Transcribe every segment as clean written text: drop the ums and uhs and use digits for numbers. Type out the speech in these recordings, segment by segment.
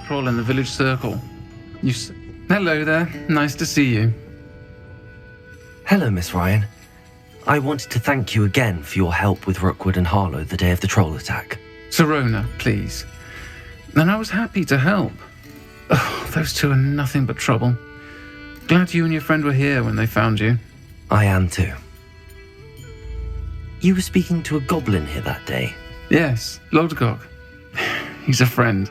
prol in the village circle. Hello there, nice to see you. Hello, Miss Ryan. I wanted to thank you again for your help with Rookwood and Harlow the day of the troll attack. Sirona, please. And I was happy to help. Oh, those two are nothing but trouble. Glad you and your friend were here when they found you. I am too. You were speaking to a goblin here that day? Yes, Lodgok. He's a friend.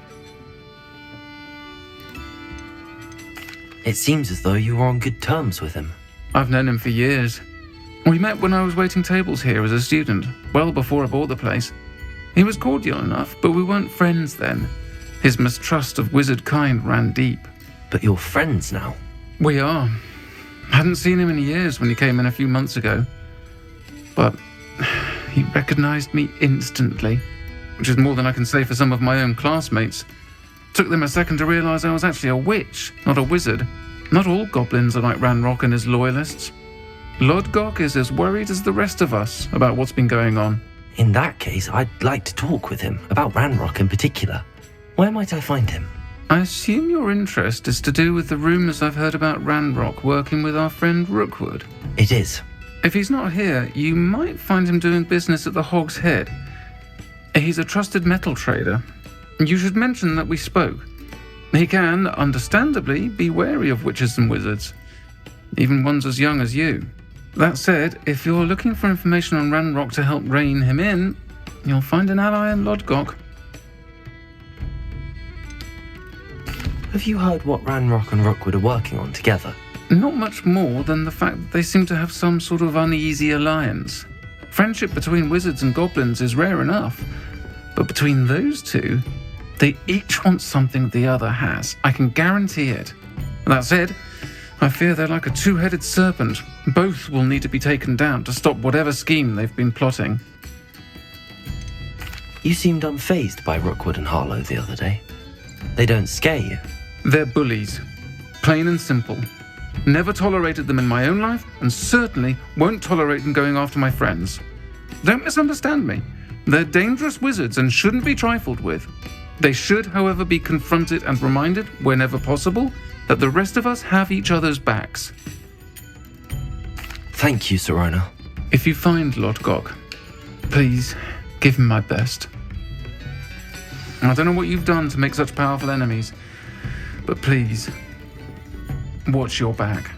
It seems as though you were on good terms with him. I've known him for years. We met when I was waiting tables here as a student, well before I bought the place. He was cordial enough, but we weren't friends then. His mistrust of wizard kind ran deep. But you're friends now? We are. Hadn't seen him in years when he came in a few months ago. But he recognized me instantly, which is more than I can say for some of my own classmates. Took them a second to realize I was actually a witch, not a wizard. Not all goblins are like Ranrock and his loyalists. Lodgok is as worried as the rest of us about what's been going on. In that case, I'd like to talk with him, about Ranrock in particular. Where might I find him? I assume your interest is to do with the rumors I've heard about Ranrock working with our friend Rookwood. It is. If he's not here, you might find him doing business at the Hog's Head. He's a trusted metal trader. You should mention that we spoke. He can, understandably, be wary of witches and wizards, even ones as young as you. That said, if you're looking for information on Ranrock to help rein him in, you'll find an ally in Lodgok. Have you heard what Ranrock and Rookwood are working on together? Not much more than the fact that they seem to have some sort of uneasy alliance. Friendship between wizards and goblins is rare enough, but between those two, they each want something the other has. I can guarantee it. That said, I fear they're like a two-headed serpent. Both will need to be taken down to stop whatever scheme they've been plotting. You seemed unfazed by Rookwood and Harlow the other day. They don't scare you. They're bullies. Plain and simple. Never tolerated them in my own life, and certainly won't tolerate them going after my friends. Don't misunderstand me. They're dangerous wizards and shouldn't be trifled with. They should, however, be confronted and reminded, whenever possible, that the rest of us have each other's backs. Thank you, Sirona. If you find Lodgok, please give him my best. I don't know what you've done to make such powerful enemies, but please, watch your back.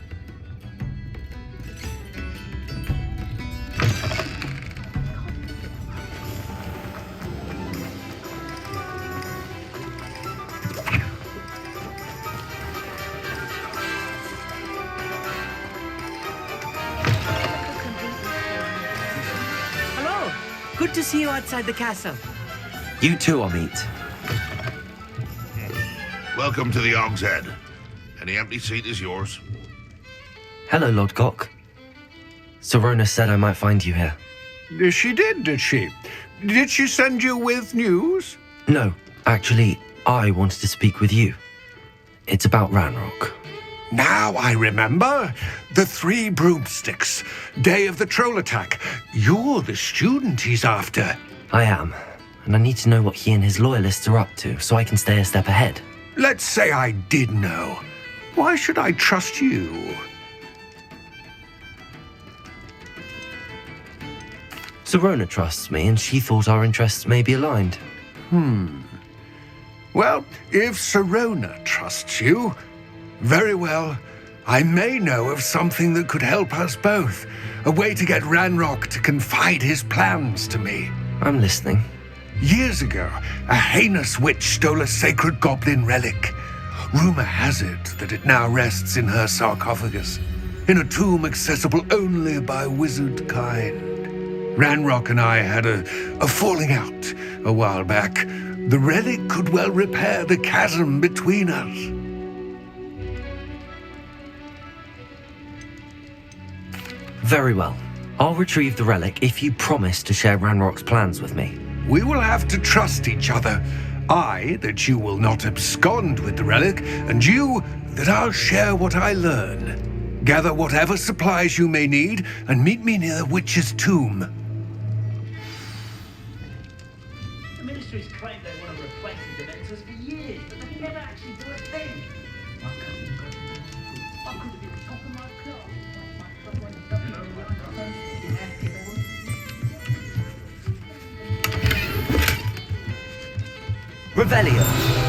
Hello! Good to see you outside the castle. You too, Amit. Welcome to the Hog's Head. Any empty seat is yours. Hello, Lodgok. Sirona said I might find you here. She did she? Did she send you with news? No, actually, I wanted to speak with you. It's about Ranrock. Now I remember. The 3 broomsticks. Day of the troll attack. You're the student he's after. I am, and I need to know what he and his loyalists are up to so I can stay a step ahead. Let's say I did know. Why should I trust you? Sirona trusts me, and she thought our interests may be aligned. Well, if Sirona trusts you, very well. I may know of something that could help us both. A way to get Ranrock to confide his plans to me. I'm listening. Years ago, a heinous witch stole a sacred goblin relic. Rumor has it that it now rests in her sarcophagus, in a tomb accessible only by wizard kind. Ranrock and I had a falling out a while back. The relic could well repair the chasm between us. Very well. I'll retrieve the relic if you promise to share Ranrock's plans with me. We will have to trust each other. I, that you will not abscond with the relic, and you, that I'll share what I learn. Gather whatever supplies you may need, and meet me near the witch's tomb. The ministry's claimed they want to replace the Dementors for years, but they never Revelio.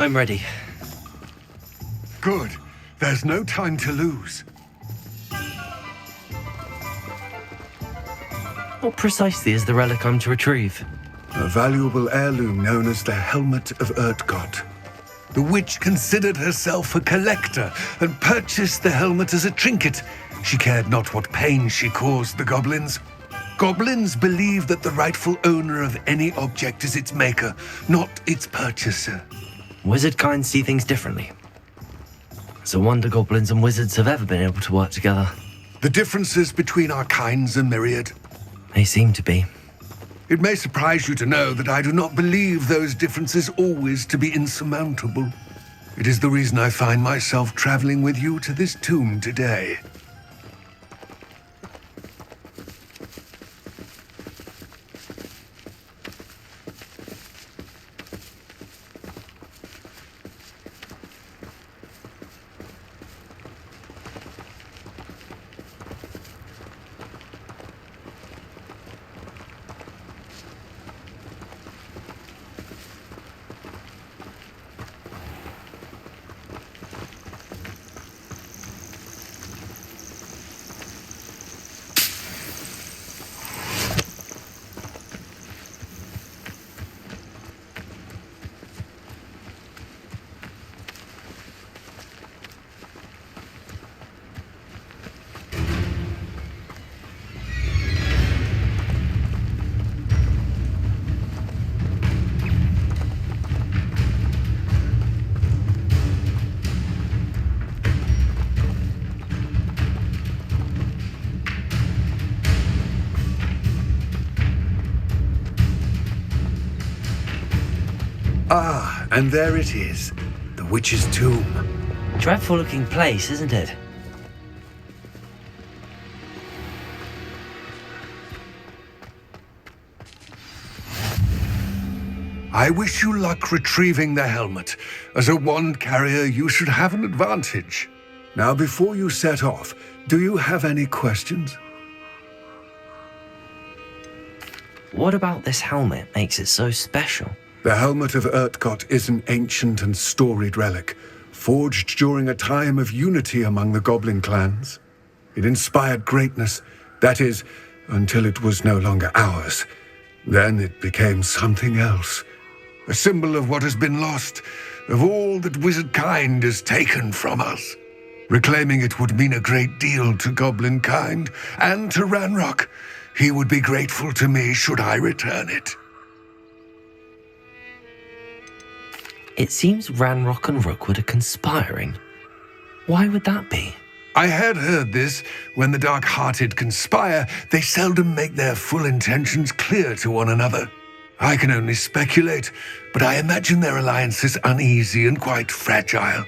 I'm ready. Good. There's no time to lose. What precisely is the relic I'm to retrieve? A valuable heirloom known as the Helmet of Urtkot. The witch considered herself a collector and purchased the helmet as a trinket. She cared not what pain she caused the goblins. Goblins believe that the rightful owner of any object is its maker, not its purchaser. Wizard kind see things differently. It's a wonder goblins and wizards have ever been able to work together. The differences between our kinds are myriad. They seem to be. It may surprise you to know that I do not believe those differences always to be insurmountable. It is the reason I find myself traveling with you to this tomb today. Ah, and there it is, the witch's tomb. Dreadful looking place, isn't it? I wish you luck retrieving the helmet. As a wand carrier, you should have an advantage. Now, before you set off, do you have any questions? What about this helmet makes it so special? The Helmet of Urtkot is an ancient and storied relic, forged during a time of unity among the goblin clans. It inspired greatness, that is, until it was no longer ours. Then it became something else. A symbol of what has been lost, of all that wizard kind has taken from us. Reclaiming it would mean a great deal to goblin kind, and to Ranrock. He would be grateful to me should I return it. It seems Ranrock and Rookwood are conspiring. Why would that be? I had heard this. When the dark-hearted conspire, they seldom make their full intentions clear to one another. I can only speculate, but I imagine their alliance is uneasy and quite fragile.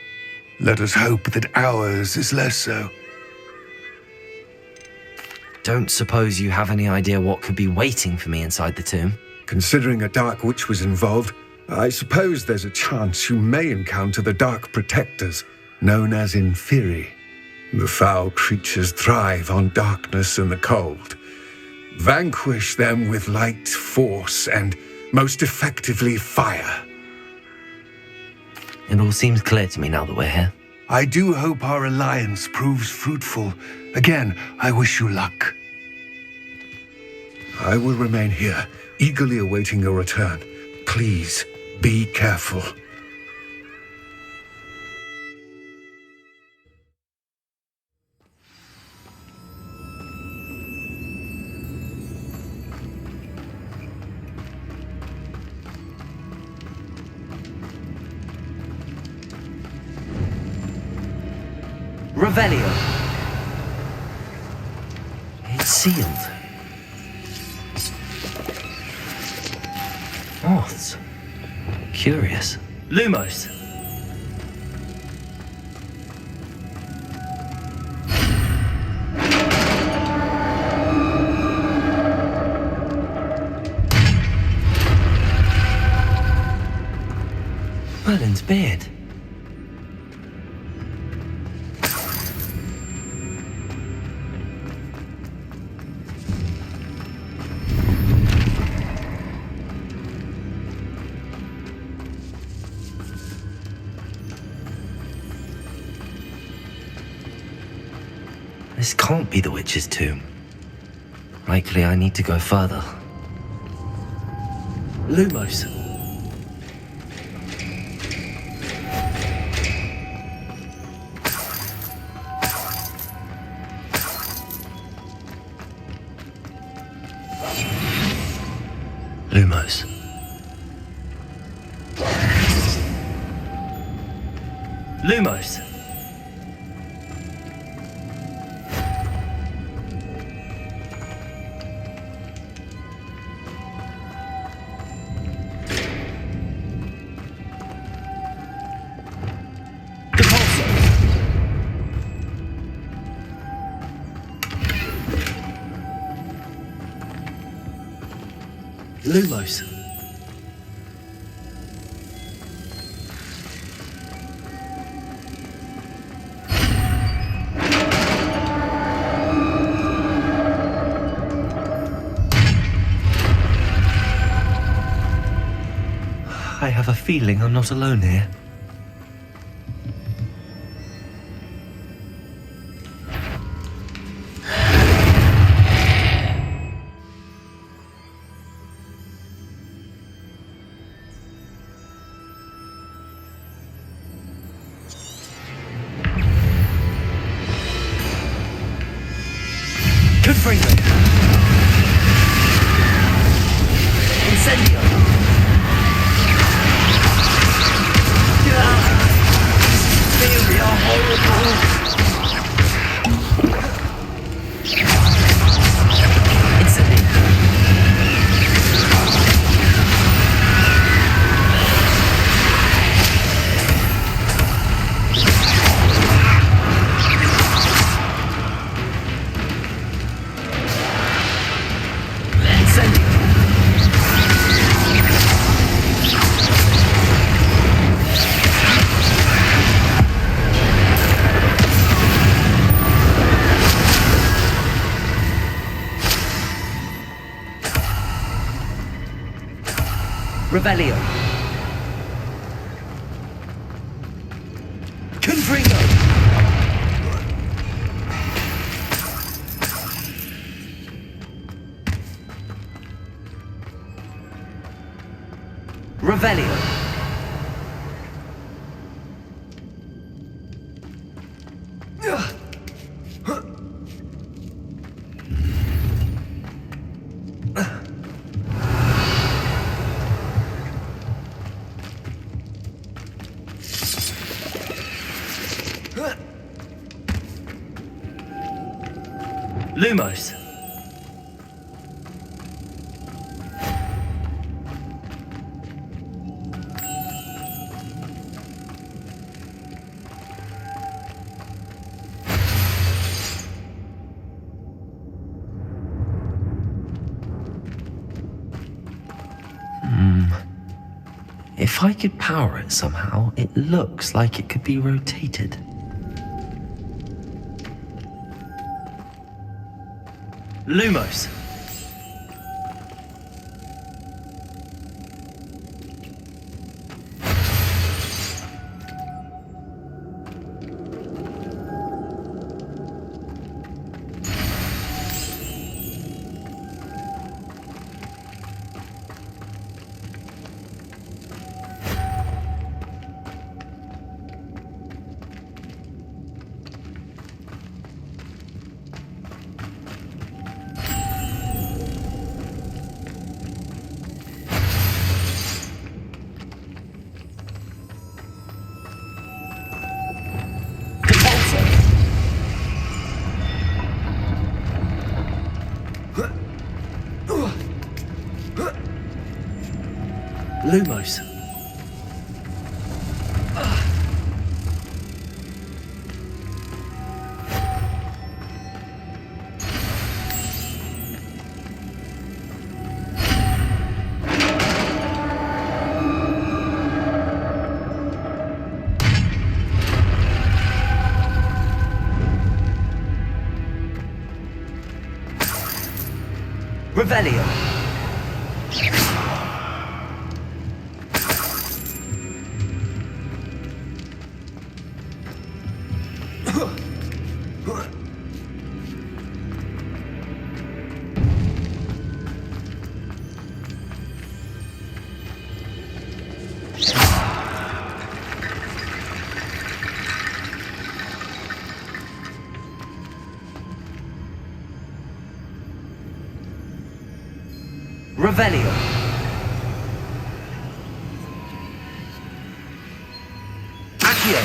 Let us hope that ours is less so. Don't suppose you have any idea what could be waiting for me inside the tomb? Considering a dark witch was involved, I suppose there's a chance you may encounter the Dark Protectors, known as Inferi. The foul creatures thrive on darkness and the cold. Vanquish them with light, force, and most effectively fire. It all seems clear to me now that we're here. I do hope our alliance proves fruitful. Again, I wish you luck. I will remain here, eagerly awaiting your return. Please, be careful. Revelio. It's sealed. Moths. Curious. Lumos. Merlin's beard. This can't be the witch's tomb. Likely I need to go further. Lumos. Lumos. Lumos. Lumos. I have a feeling I'm not alone here. Confringo. Incendio. They are horrible. Incendio. Revelio. Confringo. Revelio. Lumos. If I could power it somehow, it looks like it could be rotated. Lumos. Lumos. Revelio. Revelio. Accio.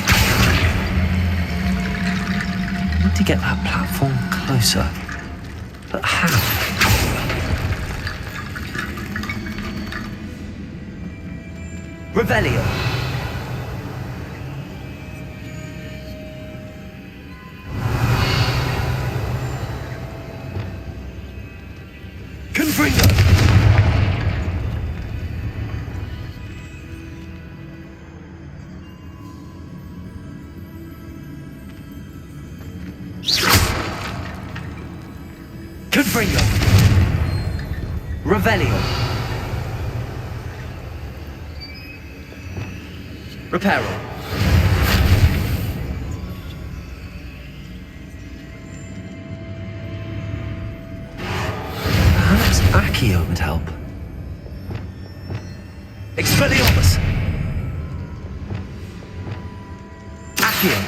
Need to get that platform closer. But how? Revelio. Confringo! Confringo. Revelio. Reparo. Perhaps Accio would help. Expelliarmus. Accio.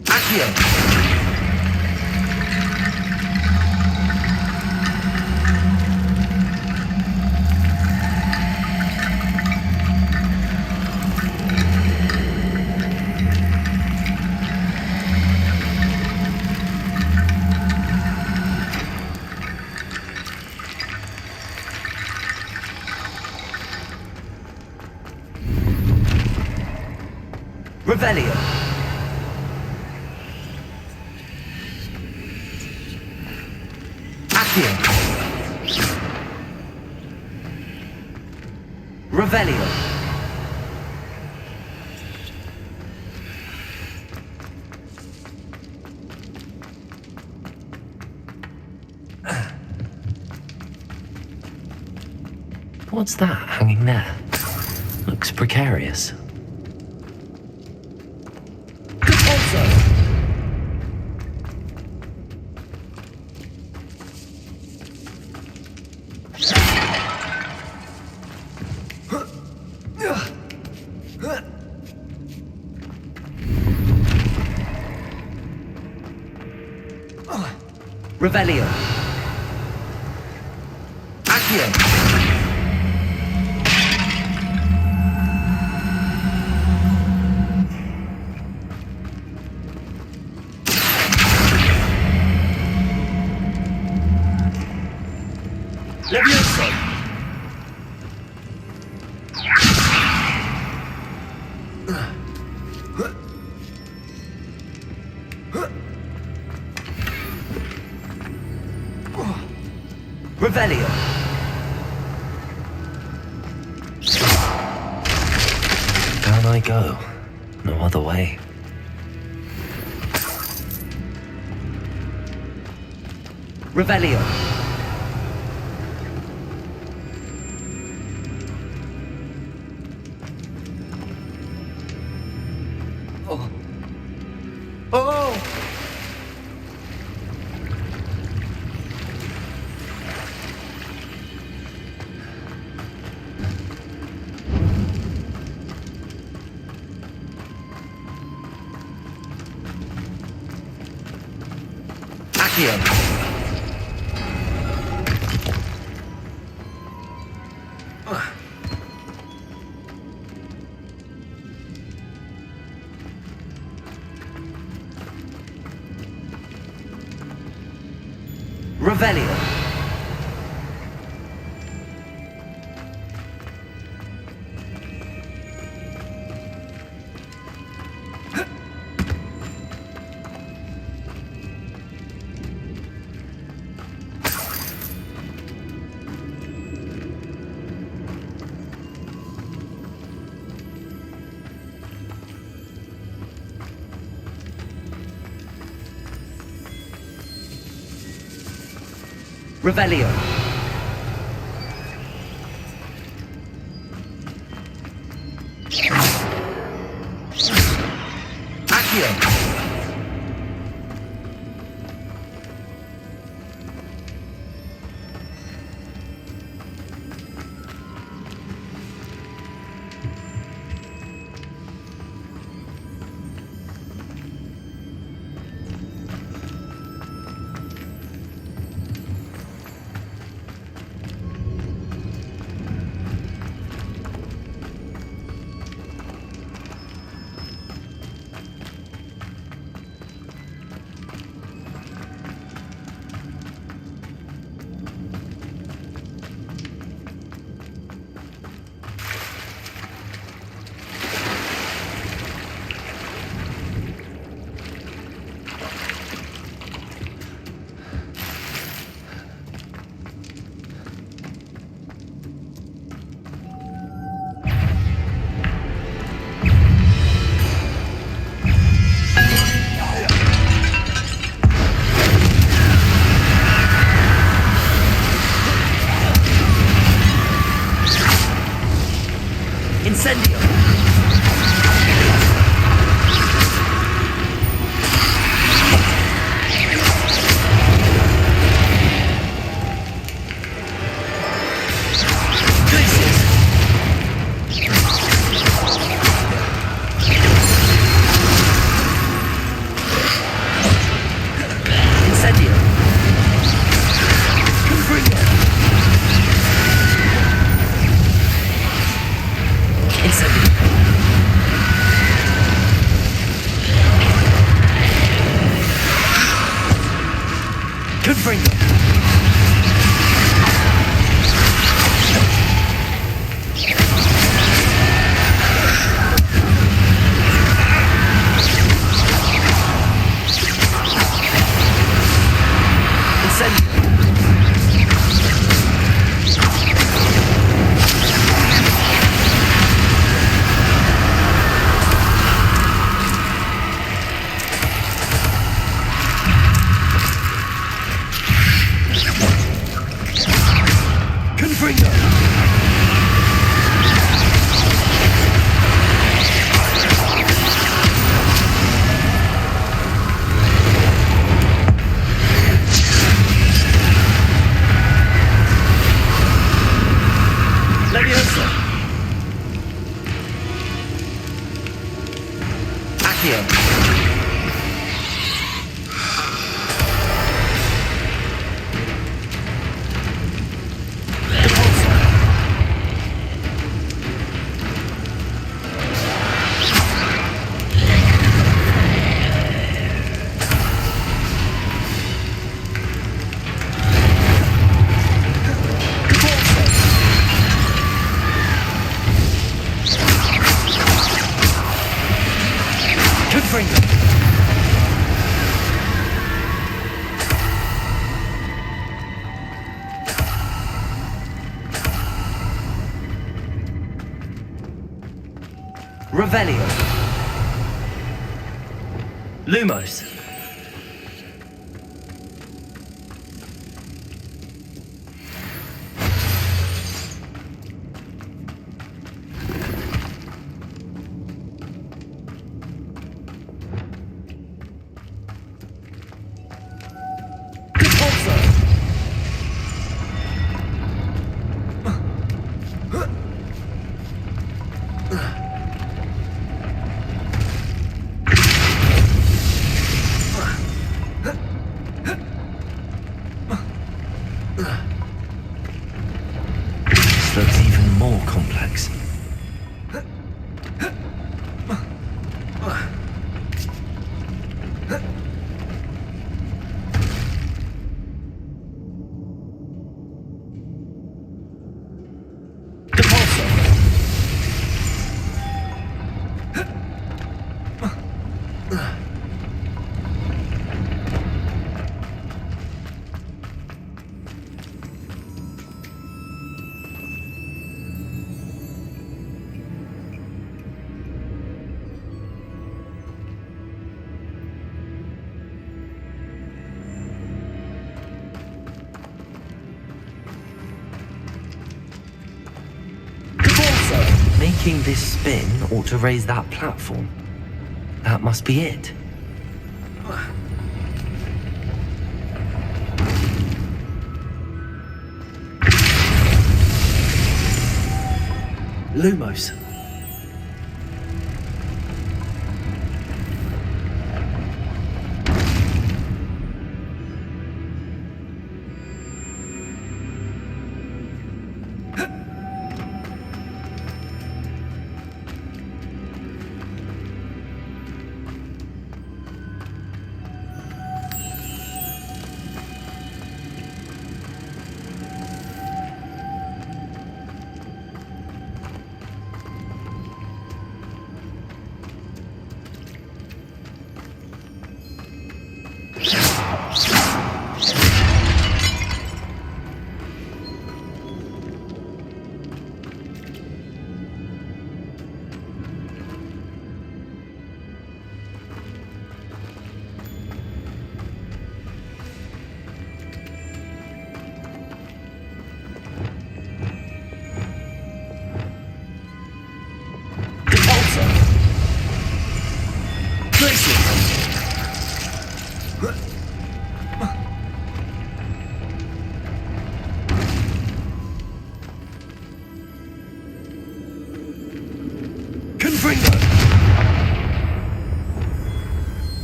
Accio. Revelio. Accio. Revelio. What's that hanging there? Looks precarious. Compulso. Revelio. Accio. Levioso. Revelio. Down I go. No other way. Revelio. Oh. Oh. Accio. Revelio. Revelio. Accio. Incendio. Revelio. Lumos. Making this spin ought to raise that platform. That must be it. Lumos.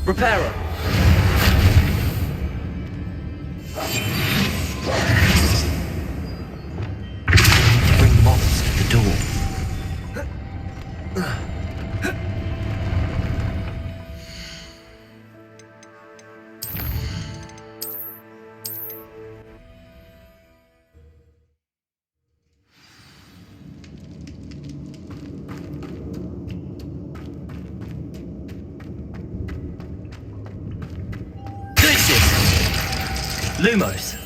Repairer. Bring mops to the door. Lumos.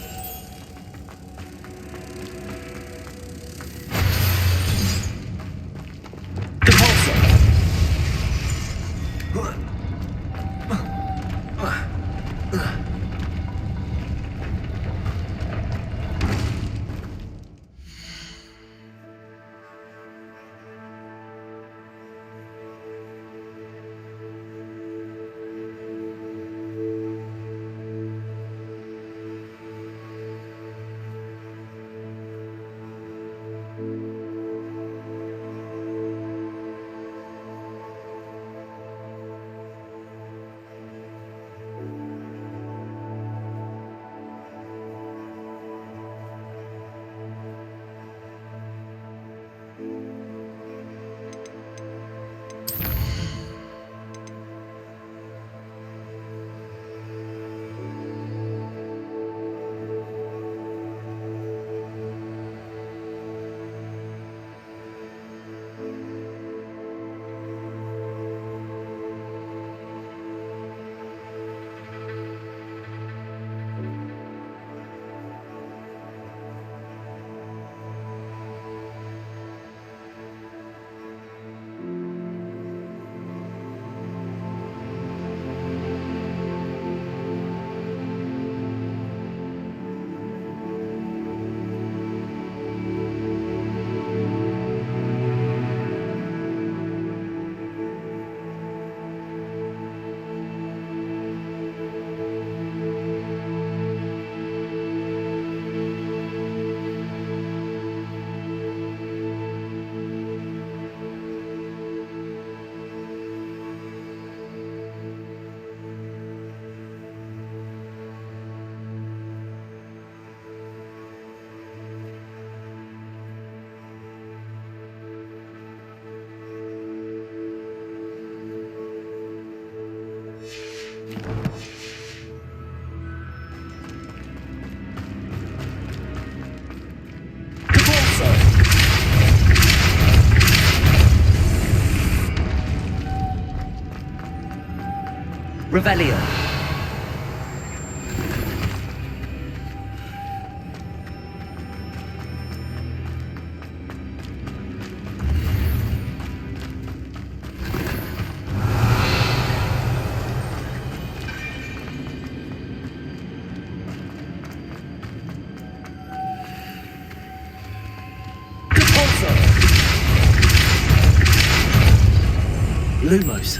Revelio. Lumos.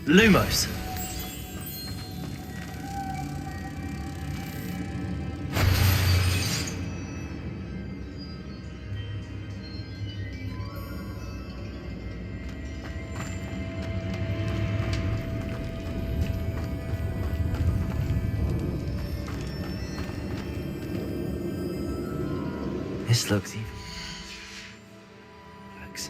Lumos. This looks even. Looks.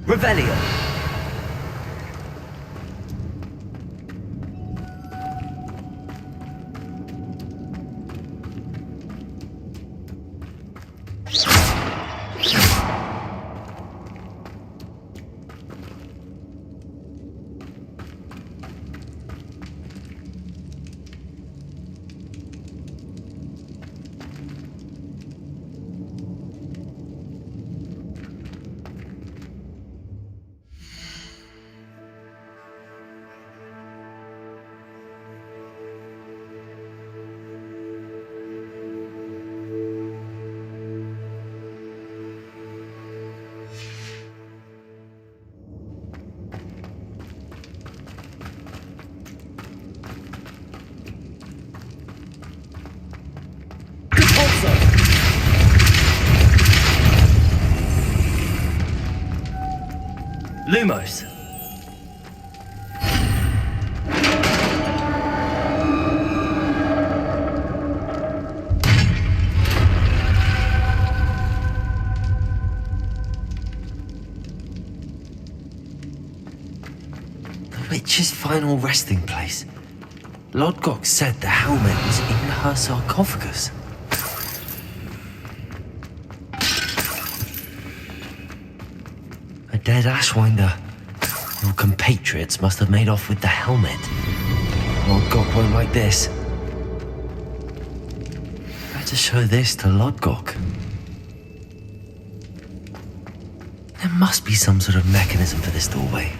Revelio. Lumos. The witch's final resting place. Lodgok said the helmet was in her sarcophagus. A dead Ashwinder. Your compatriots must have made off with the helmet. Lodgok won't like this. Better show this to Lodgok. There must be some sort of mechanism for this doorway.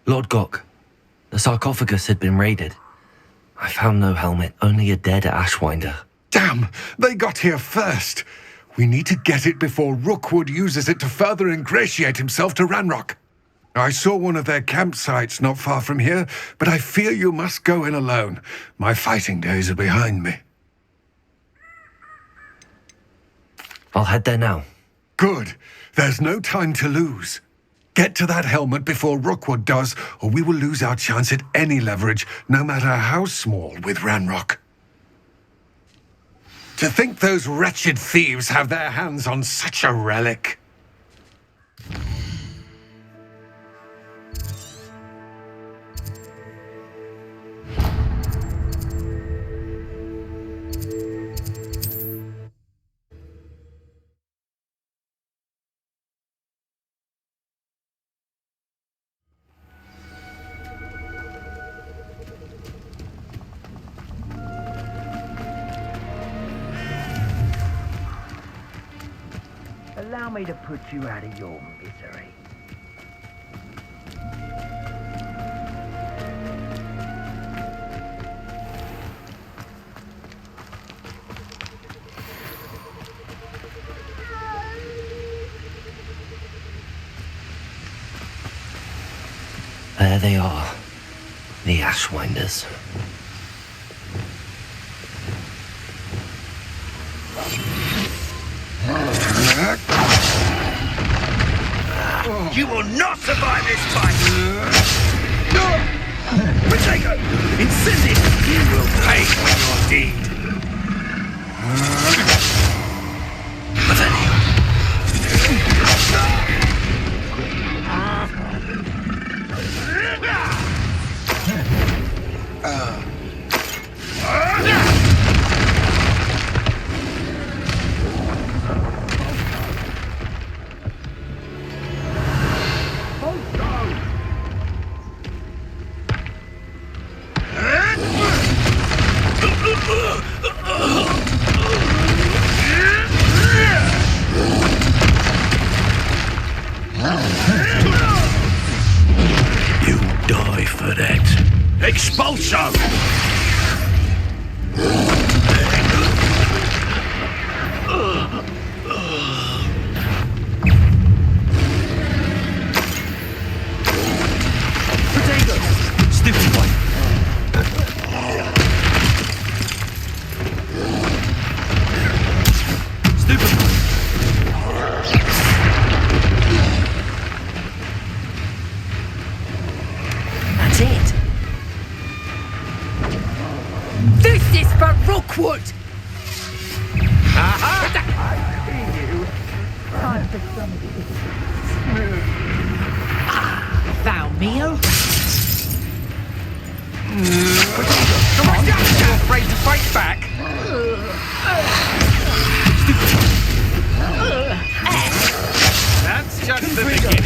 Lodgok, the sarcophagus had been raided. I found no helmet, only a dead Ashwinder. Damn! They got here first! We need to get it before Rookwood uses it to further ingratiate himself to Ranrock. I saw one of their campsites not far from here, but I fear you must go in alone. My fighting days are behind me. I'll head there now. Good. There's no time to lose. Get to that helmet before Rookwood does, or we will lose our chance at any leverage, no matter how small, with Ranrock. To think those wretched thieves have their hands on such a relic. Allow me to put you out of your misery. there they are. The Ashwinders. You will not survive this fight! Potato! Incendio! You will pay for your deed. You die for that. Expulso! Potato! Stupid one! Stupid one! That's it. This is for Rookwood! Time for some Thou meal? Come on, you're afraid to fight back. That's just the beginning.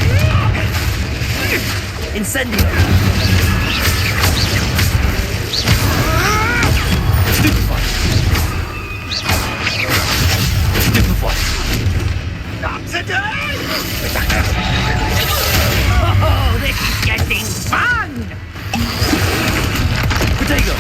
Incendio! Not today! Oh, this is getting fun! Potato!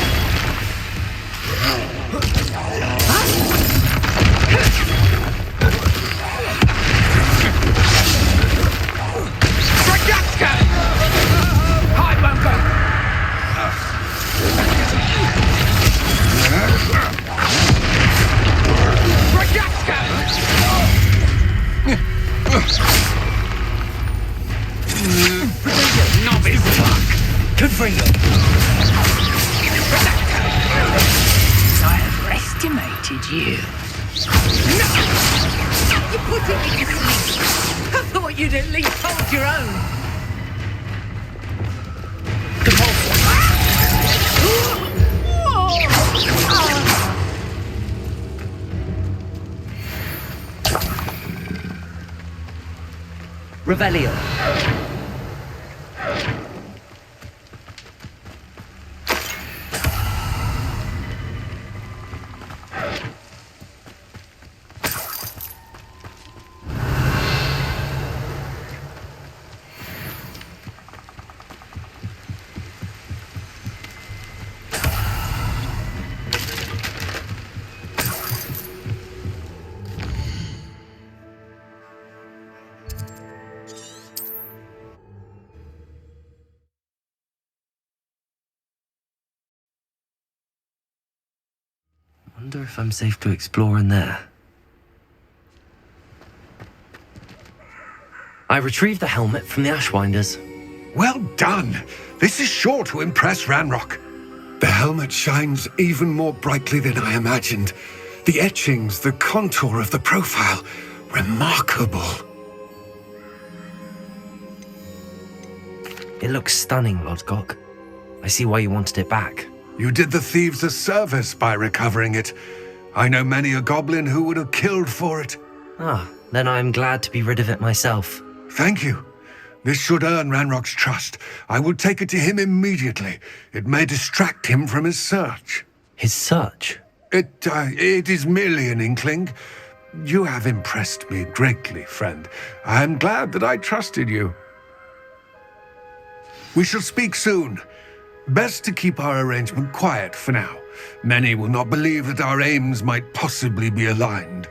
I won't go! Novice luck. Confringo! I overestimated you. No! You're putting me to sleep. I thought you'd at least hold your own. Revelio! Wonder if I'm safe to explore in there. I retrieved the helmet from the Ashwinders. Well done. This is sure to impress Ranrock. The helmet shines even more brightly than I imagined. The etchings, the contour of the profile, remarkable. It looks stunning, Lodgok. I see why you wanted it back. You did the thieves a service by recovering it. I know many a goblin who would have killed for it. Ah, then I'm glad to be rid of it myself. Thank you. This should earn Ranrock's trust. I will take it to him immediately. It may distract him from his search. His search? It is merely an inkling. You have impressed me greatly, friend. I am glad that I trusted you. We shall speak soon. Best to keep our arrangement quiet for now. Many will not believe that our aims might possibly be aligned.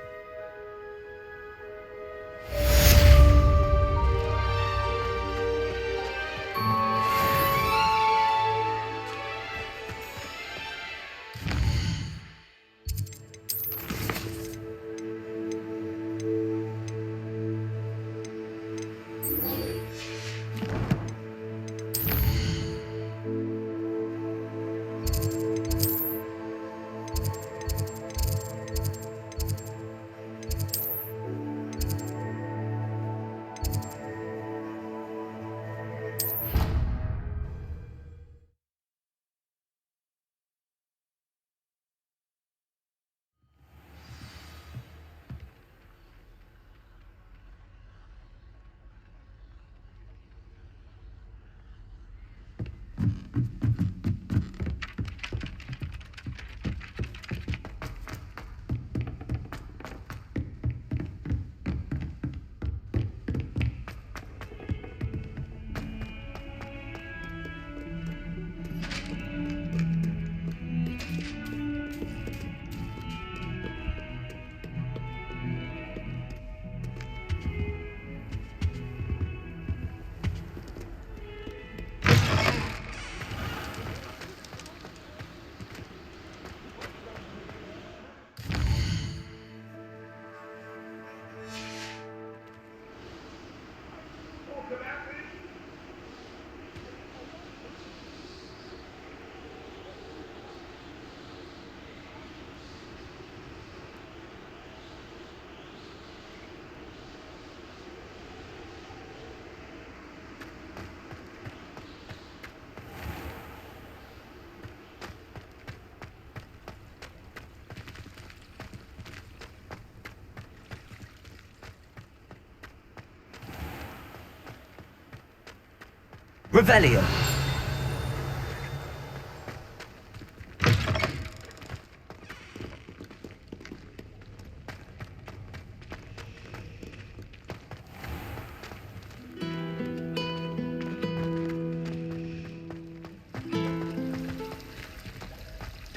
Revelio.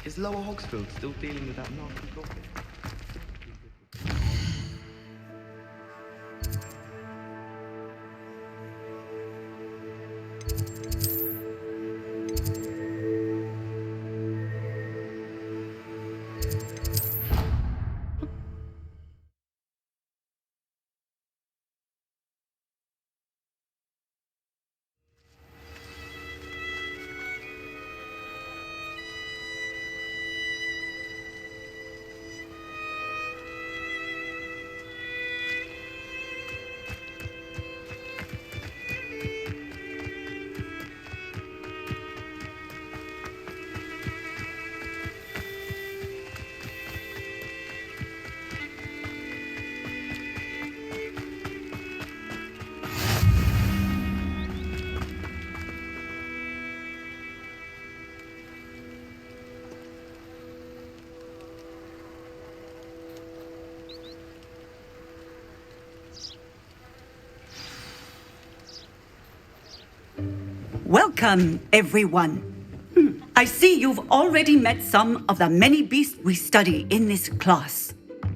Is Lower Hogsfield still dealing with that nasty goblin? Welcome, everyone. I see you've already met some of the many beasts we study in this class.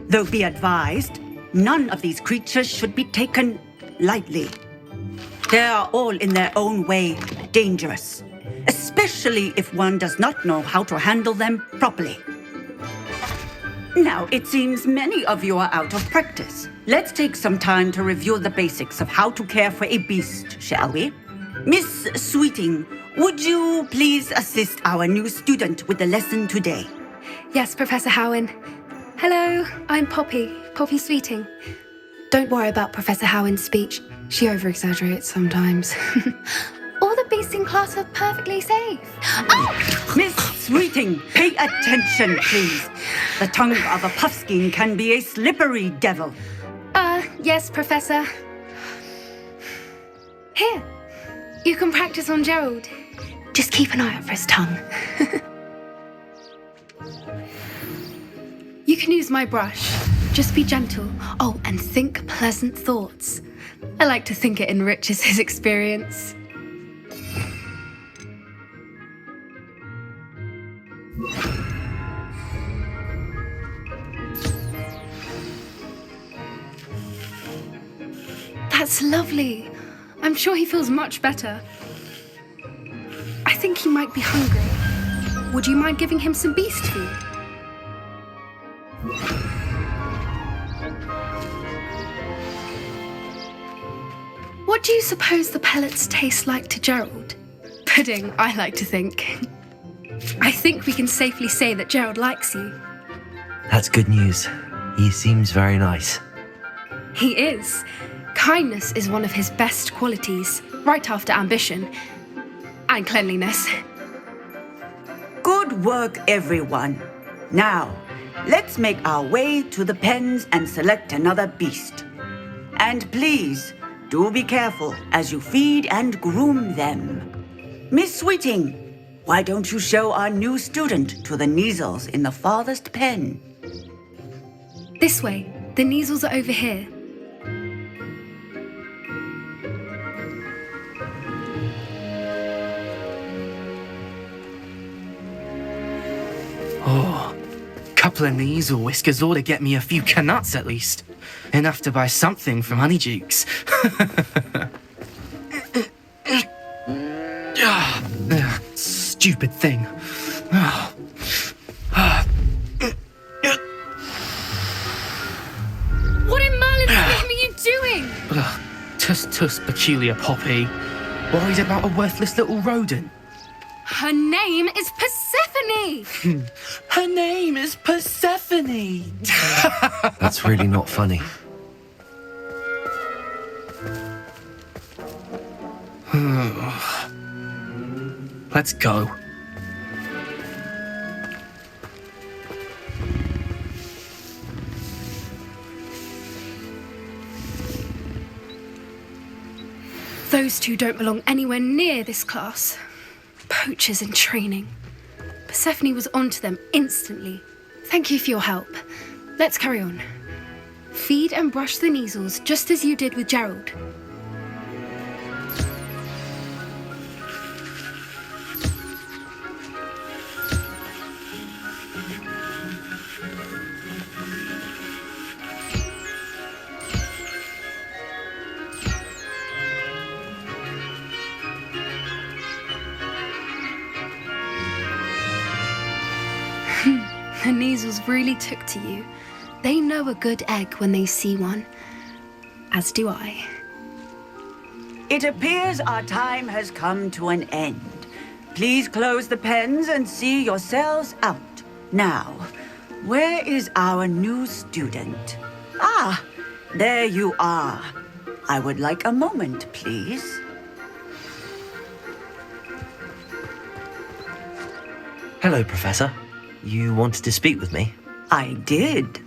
Though be advised, none of these creatures should be taken lightly. They are all in their own way dangerous, especially if one does not know how to handle them properly. Now, it seems many of you are out of practice. Let's take some time to review the basics of how to care for a beast, shall we? Miss Sweeting, would you please assist our new student with the lesson today? Yes, Professor Howen. Hello, I'm Poppy Sweeting. Don't worry about Professor Howen's speech. She over-exaggerates sometimes. All the beasts in class are perfectly safe. Oh! Miss Sweeting, pay attention, please. The tongue of a puffskein can be a slippery devil. Yes, Professor. Here, you can practice on Gerald. Just keep an eye out for his tongue. You can use my brush. Just be gentle. Oh, and think pleasant thoughts. I like to think it enriches his experience. That's lovely. I'm sure he feels much better. I think he might be hungry. Would you mind giving him some beast food? What do you suppose the pellets taste like to Gerald? Pudding, I like to think. I think we can safely say that Gerald likes you. That's good news. He seems very nice. He is. Kindness is one of his best qualities, right after ambition and cleanliness. Good work, everyone. Now, let's make our way to the pens and select another beast. And please, do be careful as you feed and groom them. Miss Sweeting, why don't you show our new student to the Neasels in the farthest pen? This way. The Neasels are over here. Oh, couple of Neasel whiskers ought to get me a few canuts at least. Enough to buy something from Honeydukes. Stupid thing. What in Merlin's name are you doing? Tuss, peculiar Poppy. Worried about a worthless little rodent. Her name is Persephone! Her name is Persephone! That's really not funny. Let's go. Those two don't belong anywhere near this class. Poachers in training. Persephone was onto them instantly. Thank you for your help. Let's carry on. Feed and brush the measles just as you did with Gerald. The measles really took to you. They know a good egg when they see one. As do I. It appears our time has come to an end. Please close the pens and see yourselves out. Now, where is our new student? Ah, there you are. I would like a moment, please. Hello, Professor. You wanted to speak with me? I did.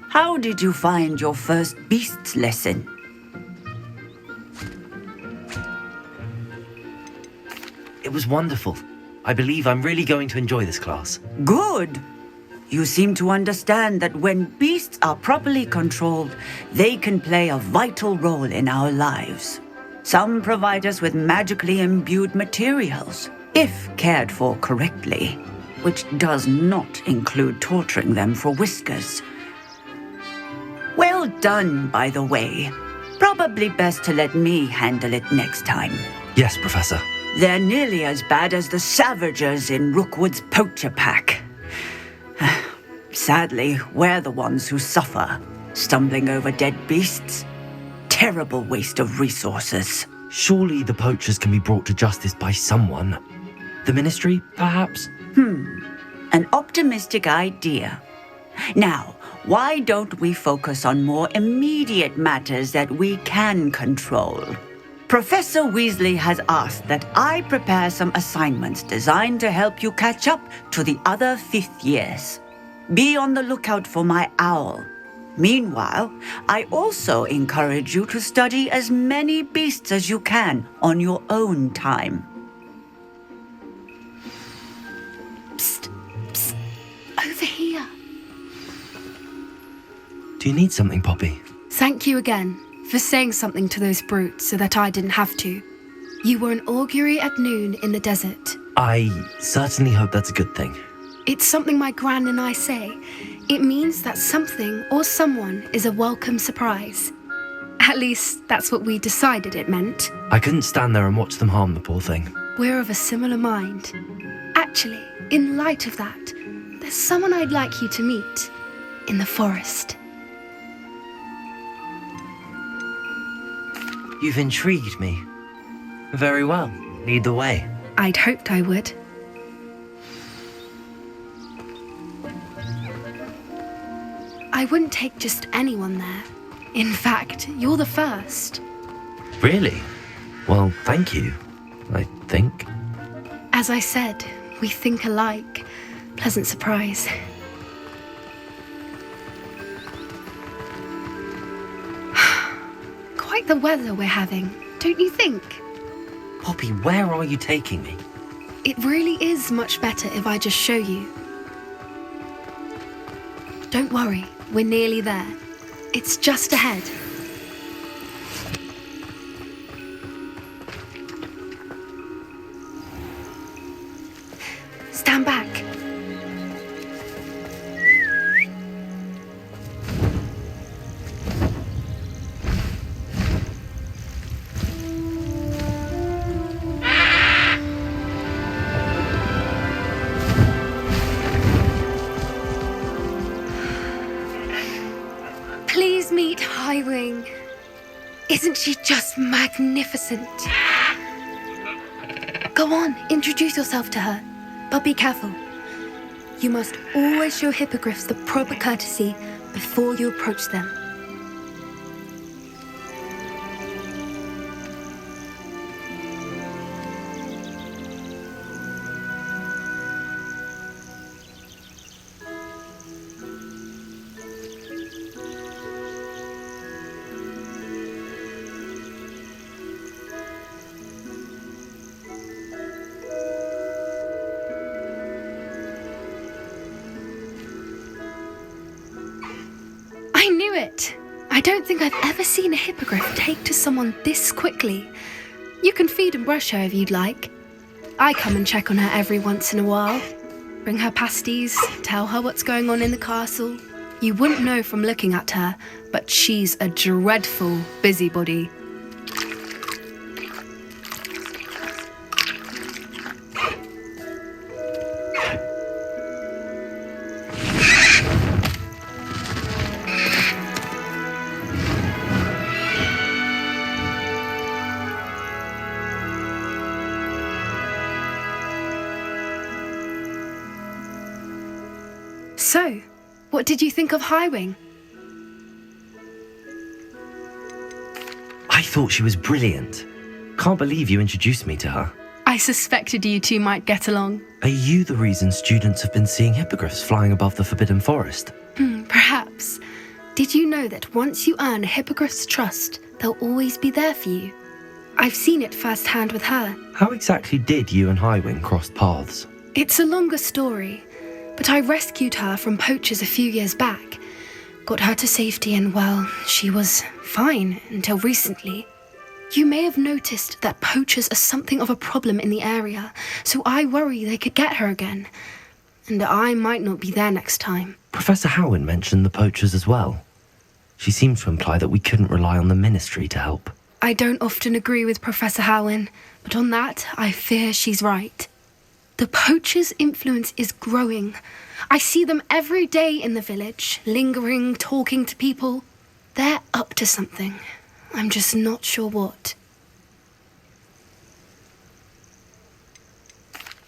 How did you find your first beasts lesson? It was wonderful. I believe I'm really going to enjoy this class. Good. You seem to understand that when beasts are properly controlled, they can play a vital role in our lives. Some provide us with magically imbued materials, if cared for correctly, which does not include torturing them for whiskers. Well done, by the way. Probably best to let me handle it next time. Yes, Professor. They're nearly as bad as the Savagers in Rookwood's poacher pack. Sadly, we're the ones who suffer, stumbling over dead beasts. Terrible waste of resources. Surely the poachers can be brought to justice by someone. The Ministry, perhaps? An optimistic idea. Now, why don't we focus on more immediate matters that we can control? Professor Weasley has asked that I prepare some assignments designed to help you catch up to the other 5th years. Be on the lookout for my owl. Meanwhile, I also encourage you to study as many beasts as you can on your own time. Psst, psst. Over here. Do you need something, Poppy? Thank you again for saying something to those brutes so that I didn't have to. You were an augury at noon in the desert. I certainly hope that's a good thing. It's something my gran and I say. It means that something or someone is a welcome surprise. At least, that's what we decided it meant. I couldn't stand there and watch them harm the poor thing. We're of a similar mind. Actually, in light of that, there's someone I'd like you to meet in the forest. You've intrigued me. Very well. Lead the way. I'd hoped I would. I wouldn't take just anyone there. In fact, you're the first. Really? Well, thank you, I think. As I said, we think alike. Pleasant surprise. Quite the weather we're having, don't you think? Poppy, where are you taking me? It really is much better if I just show you. Don't worry, we're nearly there. It's just ahead. Stand back. Please meet Highwing. Isn't she just magnificent? Go on, introduce yourself to her. But be careful. You must always show hippogriffs the proper courtesy before you approach them. it. I don't think I've ever seen a hippogriff take to someone this quickly. You can feed and brush her if you'd like. I come and check on her every once in a while. Bring her pasties, tell her what's going on in the castle. You wouldn't know from looking at her, but she's a dreadful busybody. So, what did you think of Highwing? I thought she was brilliant. Can't believe you introduced me to her. I suspected you two might get along. Are you the reason students have been seeing hippogriffs flying above the Forbidden Forest? Perhaps. Did you know that once you earn a hippogriff's trust, they'll always be there for you? I've seen it firsthand with her. How exactly did you and Highwing cross paths? It's a longer story, but I rescued her from poachers a few years back. Got her to safety and, well, she was fine until recently. You may have noticed that poachers are something of a problem in the area, so I worry they could get her again. And I might not be there next time. Professor Howin mentioned the poachers as well. She seemed to imply that we couldn't rely on the Ministry to help. I don't often agree with Professor Howin, but on that, I fear she's right. The poachers' influence is growing. I see them every day in the village, lingering, talking to people. They're up to something. I'm just not sure what.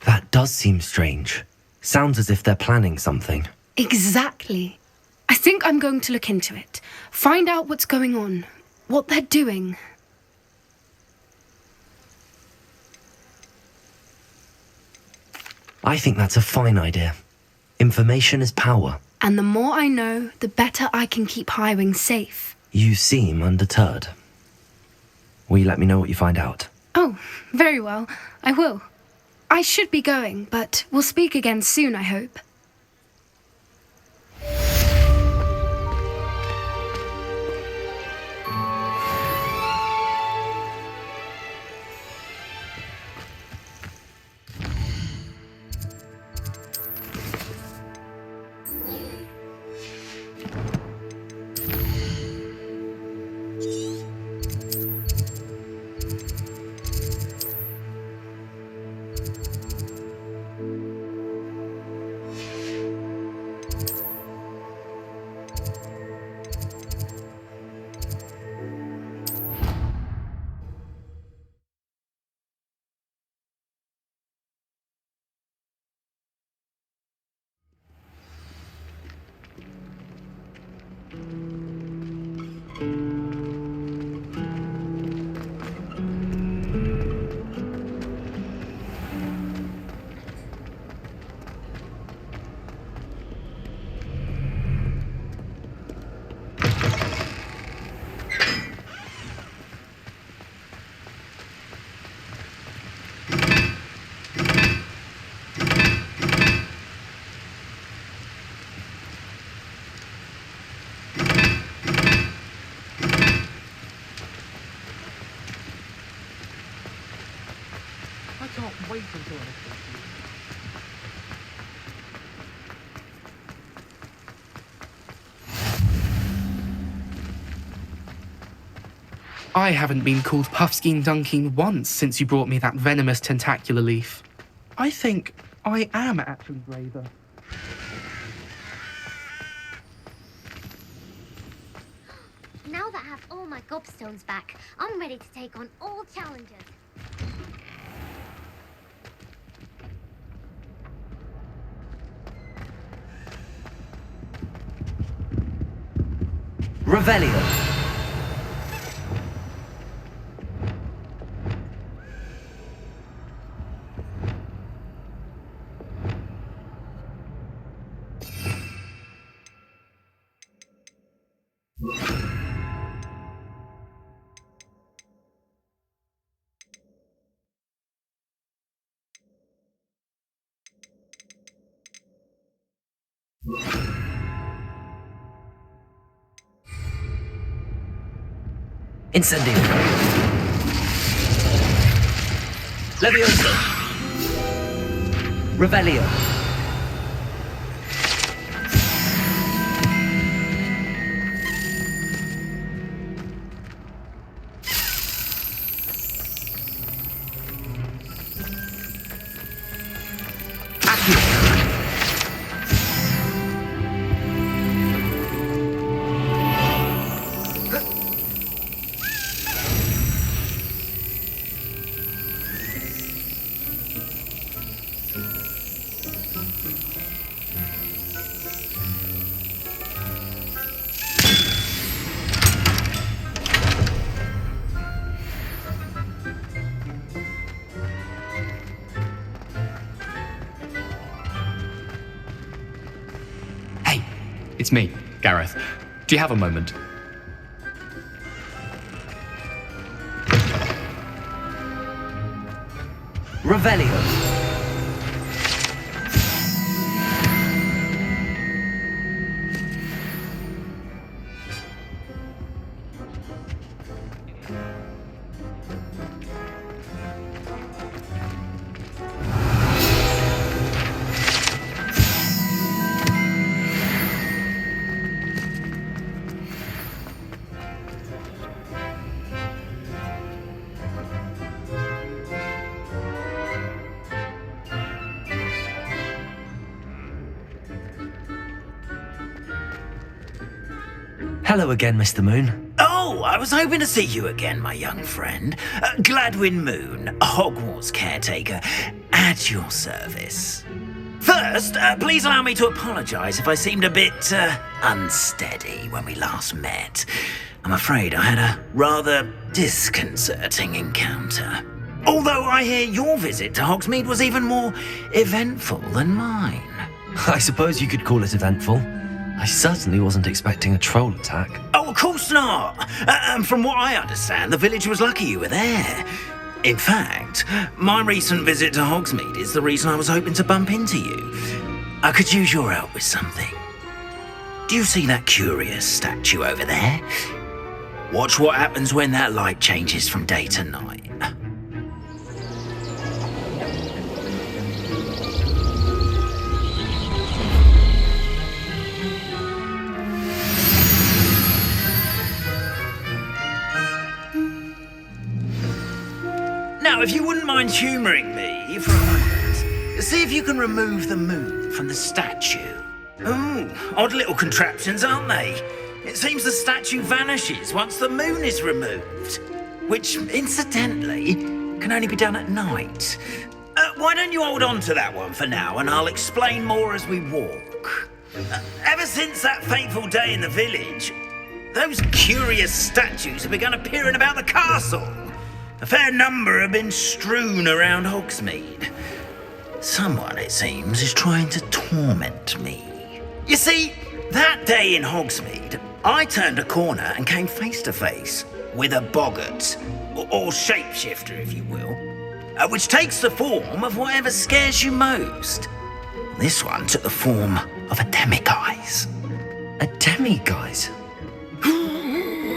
That does seem strange. Sounds as if they're planning something. Exactly. I think I'm going to look into it. Find out what's going on, what they're doing. I think that's a fine idea. Information is power. And the more I know, the better I can keep Highwing safe. You seem undeterred. Will you let me know what you find out? Oh, very well. I will. I should be going, but we'll speak again soon, I hope. Wait until I speak to you. I haven't been called Puffskein Dunkeen once since you brought me that venomous tentacular leaf. I think I am actually braver. Now that I have all my gobstones back, I'm ready to take on all challenges. Revelio. Incendio. Leviosa. Revelio. It's me, Gareth. Do you have a moment? Revelio. Hello again, Mr. Moon. Oh, I was hoping to see you again, my young friend. Gladwin Moon, Hogwarts caretaker, at your service. First, please allow me to apologise if I seemed a bit unsteady when we last met. I'm afraid I had a rather disconcerting encounter. Although I hear your visit to Hogsmeade was even more eventful than mine. I suppose you could call it eventful. I certainly wasn't expecting a troll attack. Oh, of course not. From what I understand, the village was lucky you were there. In fact, my recent visit to Hogsmeade is the reason I was hoping to bump into you. I could use your help with something. Do you see that curious statue over there? Watch what happens when that light changes from day to night. Now, if you wouldn't mind humouring me for a moment, see if you can remove the moon from the statue. Ooh, odd little contraptions, aren't they? It seems the statue vanishes once the moon is removed, which, incidentally, can only be done at night. Why don't you hold on to that one for now, and I'll explain more as we walk. Ever since that fateful day in the village, those curious statues have begun appearing about the castle. A fair number have been strewn around Hogsmeade. Someone, it seems, is trying to torment me. You see, that day in Hogsmeade, I turned a corner and came face to face with a boggart, or shapeshifter, if you will, which takes the form of whatever scares you most. This one took the form of a demiguise. A demiguise?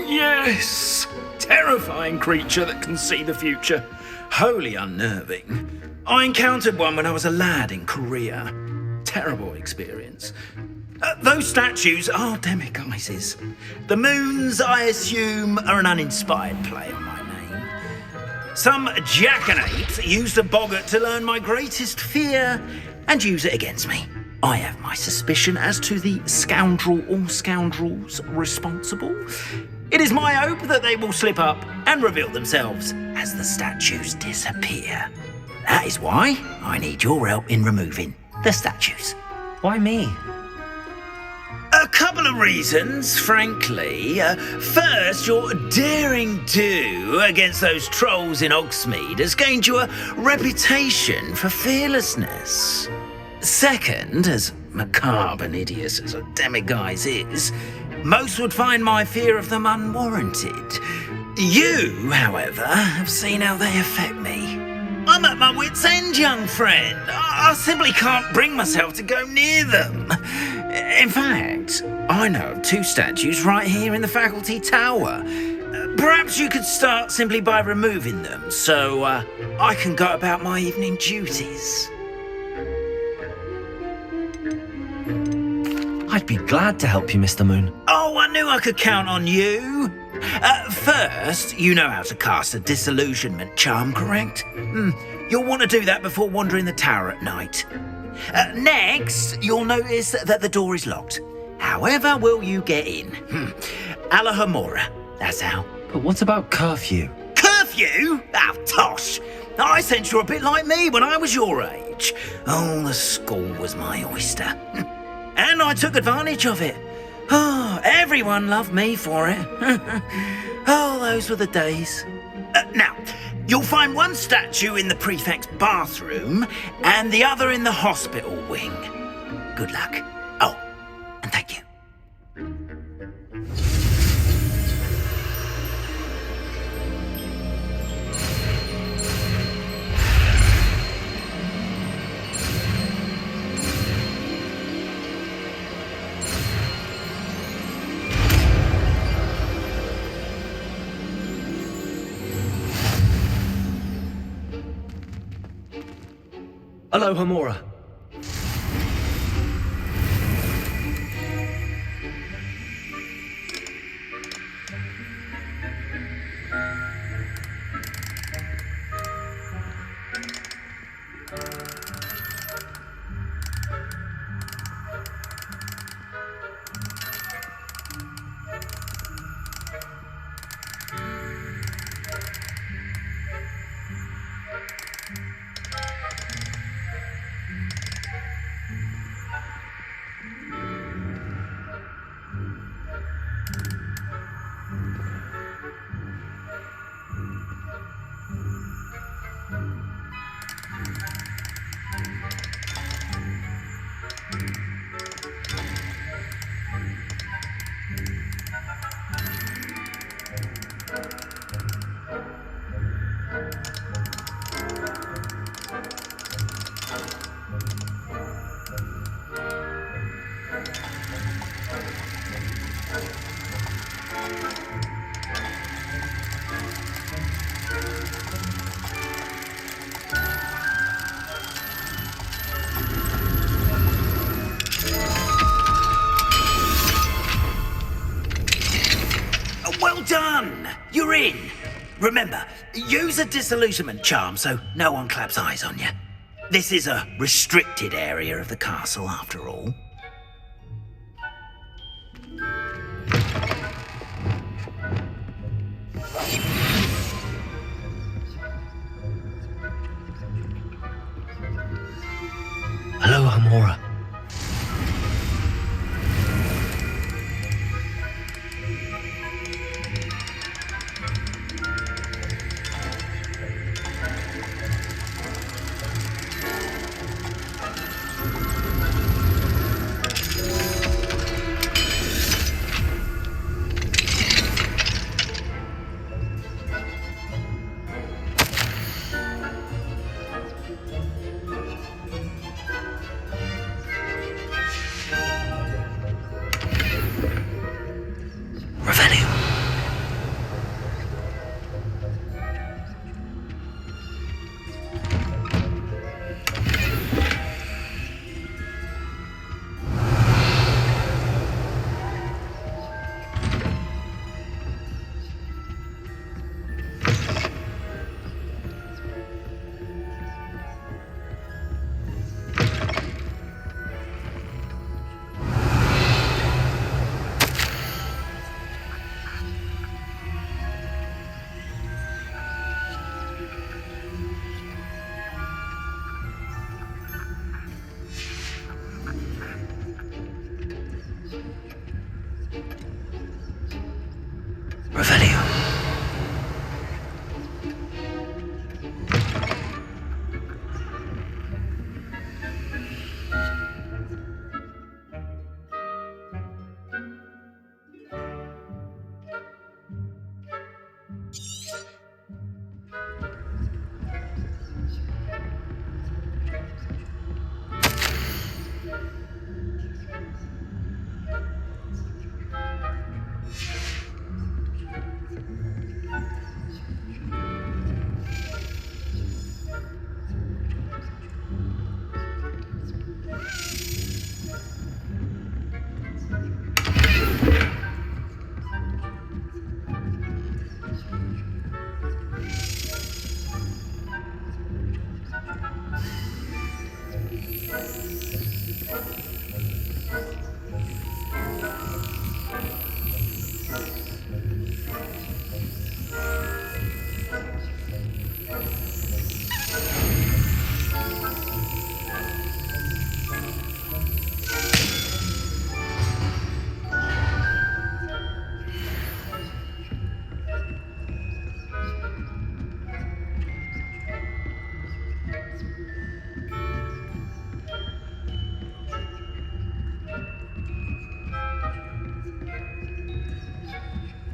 Yes! Terrifying creature that can see the future. Wholly unnerving. I encountered one when I was a lad in Korea. Terrible experience. Those statues are demiguises. The moons, I assume, are an uninspired play on my name. Some jackanapes used a boggart to learn my greatest fear and use it against me. I have my suspicion as to the scoundrel or scoundrels responsible. It is my hope that they will slip up and reveal themselves as the statues disappear. That is why I need your help in removing the statues. Why me? A couple of reasons, frankly. First, your daring do against those trolls in Hogsmeade has gained you a reputation for fearlessness. Second, as macabre and hideous as a demiguise is, most would find my fear of them unwarranted. You, however, have seen how they affect me. I'm at my wit's end, young friend. I simply can't bring myself to go near them. In fact, I know of two statues right here in the faculty tower. Perhaps you could start simply by removing them, so I can go about my evening duties. I'd be glad to help you, Mr. Moon. Oh, I knew I could count on you. First, you know how to cast a disillusionment charm, correct? You'll want to do that before wandering the tower at night. Next, you'll notice that the door is locked. However will you get in? Alahomora, that's how. But what about curfew? Curfew? Ah, tosh. I sense you're a bit like me when I was your age. Oh, the school was my oyster. And I took advantage of it. Oh, everyone loved me for it. Oh, those were the days. Now, you'll find one statue in the prefect's bathroom and the other in the hospital wing. Good luck. Oh, and thank you. Alohomora. Well done! You're in! Remember, use a disillusionment charm so no one claps eyes on you. This is a restricted area of the castle, after all. Alohomora.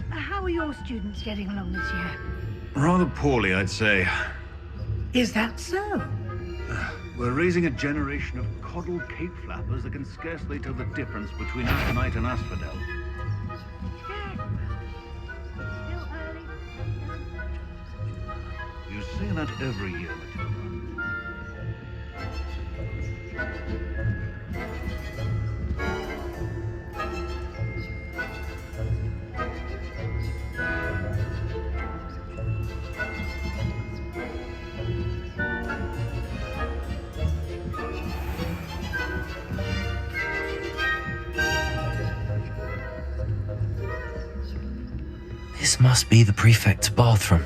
How are your students getting along this year? Rather poorly, I'd say. Is that so? We're raising a generation of coddled cape flappers that can scarcely tell the difference between aconite and asphodel. You say that every year, Matilda. This must be the prefect's bathroom.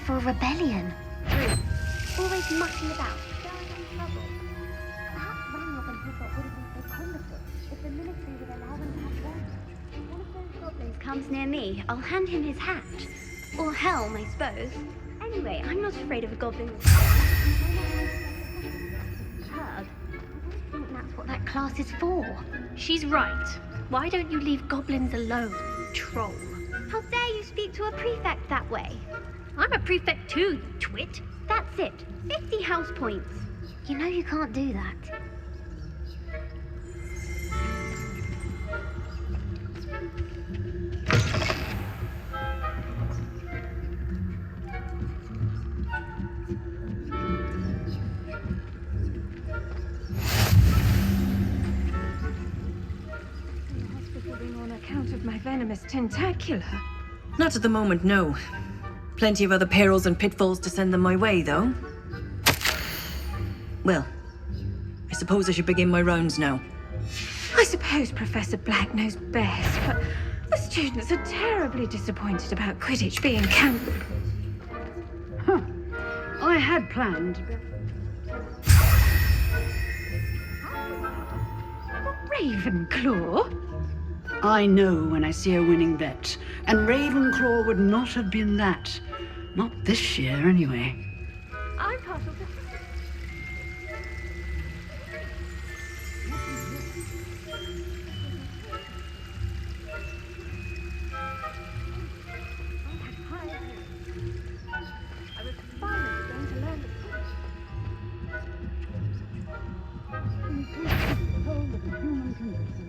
For a rebellion. Always mucking about, stirring up trouble. Perhaps Ranrock and Hogwarts wouldn't be so conducive if the ministry would allow them to have them. If one of those goblins comes near me, I'll hand him his hat. Or helm, I suppose. Anyway, I'm not afraid of a goblin. Herb. I don't think that's what that class is for. She's right. Why don't you leave goblins alone, troll? How dare you speak to a prefect that way? I'm a prefect too, you twit. That's it. 50 house points. You know you can't do that. On account of my venomous tentacular? Not at the moment, no. Plenty of other perils and pitfalls to send them my way, though. Well, I suppose I should begin my rounds now. I suppose Professor Black knows best, but the students are terribly disappointed about Quidditch being cancelled. Huh. I had planned. Ravenclaw? I know when I see a winning bet, and Ravenclaw would not have been that. Not this year, anyway. I'm partial to... I was finally going to learn the whole of the human condition.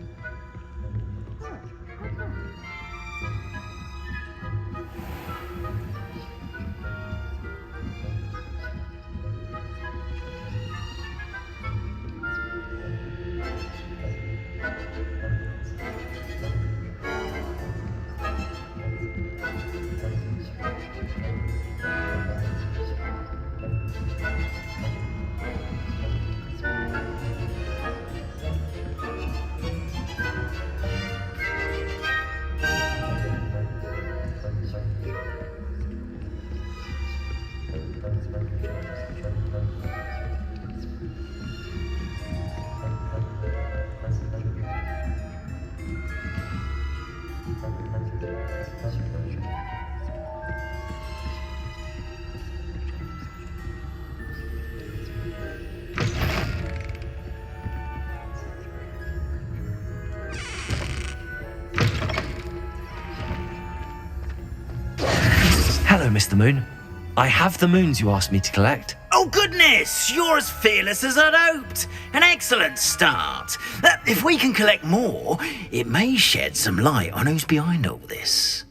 Hello, Mr. Moon. I have the moons you asked me to collect. Oh, goodness! Yes, you're as fearless as I'd hoped. An excellent start. If we can collect more, it may shed some light on who's behind all this.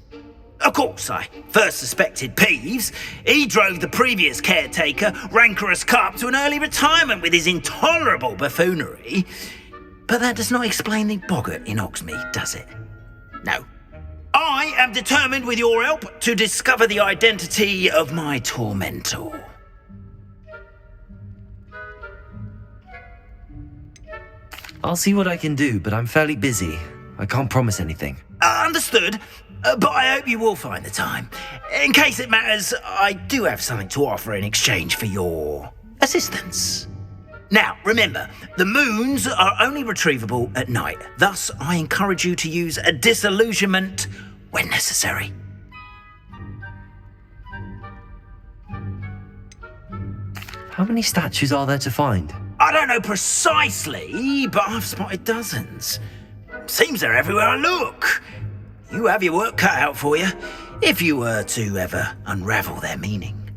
Of course, I first suspected Peeves. He drove the previous caretaker, Rancorous Carp, to an early retirement with his intolerable buffoonery. But that does not explain the boggart in Hogsmeade, does it? No. I am determined, with your help, to discover the identity of my tormentor. I'll see what I can do, but I'm fairly busy. I can't promise anything. Understood. But I hope you will find the time. In case it matters, I do have something to offer in exchange for your assistance. Now, remember, the moons are only retrievable at night. Thus, I encourage you to use a disillusionment when necessary. How many statues are there to find? I don't know precisely, but I've spotted dozens. Seems they're everywhere I look. You have your work cut out for you, if you were to ever unravel their meaning.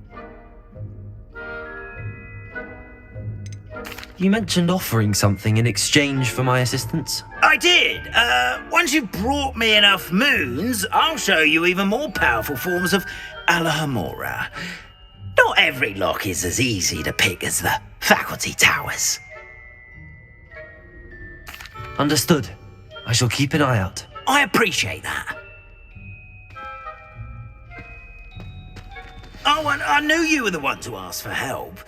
You mentioned offering something in exchange for my assistance? I did. Once you've brought me enough moons, I'll show you even more powerful forms of Alohomora. Not every lock is as easy to pick as the faculty towers. Understood. I shall keep an eye out. I appreciate that. Oh, and I knew you were the one to ask for help.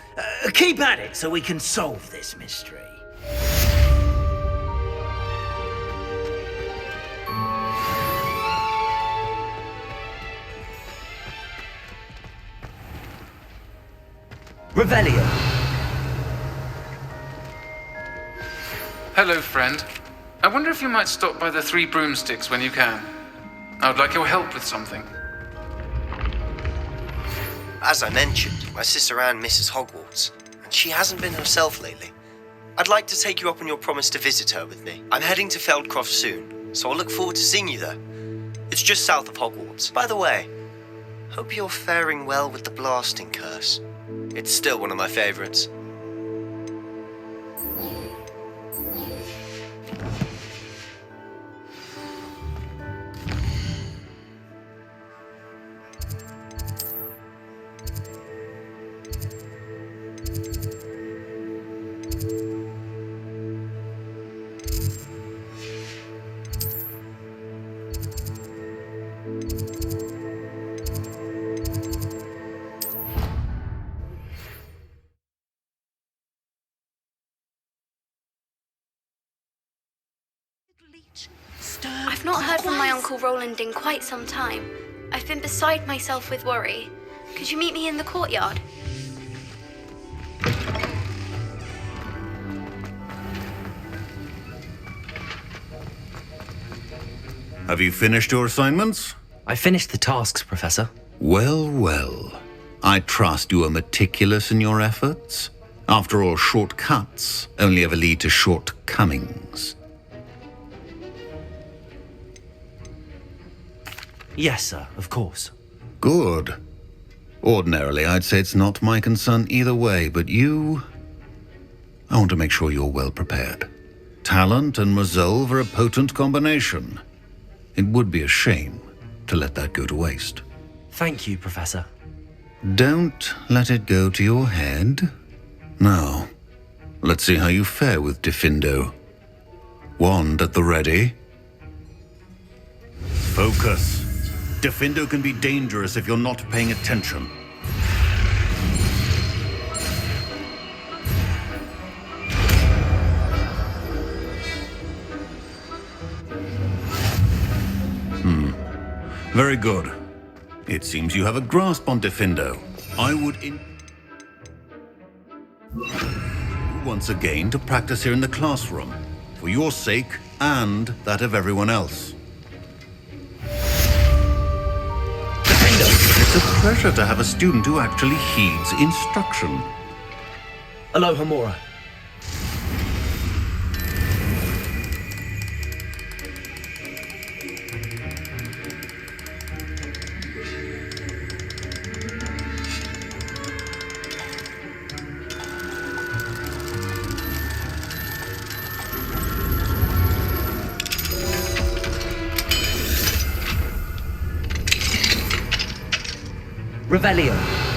Keep at it so we can solve this mystery. Revelio. Hello, friend. I wonder if you might stop by the Three Broomsticks when you can. I would like your help with something. As I mentioned, my sister Anne misses Hogwarts, and she hasn't been herself lately. I'd like to take you up on your promise to visit her with me. I'm heading to Feldcroft soon, so I'll look forward to seeing you there. It's just south of Hogwarts. By the way, hope you're faring well with the blasting curse. It's still one of my favorites. I've not heard from my Uncle Roland in quite some time. I've been beside myself with worry. Could you meet me in the courtyard? Have you finished your assignments? I finished the tasks, Professor. Well, well. I trust you are meticulous in your efforts. After all, shortcuts only ever lead to shortcomings. Yes, sir, of course. Good. Ordinarily, I'd say it's not my concern either way, but you... I want to make sure you're well prepared. Talent and resolve are a potent combination. It would be a shame to let that go to waste. Thank you, Professor. Don't let it go to your head. Now, let's see how you fare with Diffindo. Wand at the ready. Focus. Diffindo can be dangerous if you're not paying attention. Very good. It seems you have a grasp on Diffindo. I would once again to practice here in the classroom, for your sake and that of everyone else. It's a pleasure to have a student who actually heeds instruction. Alohomora. Revelio.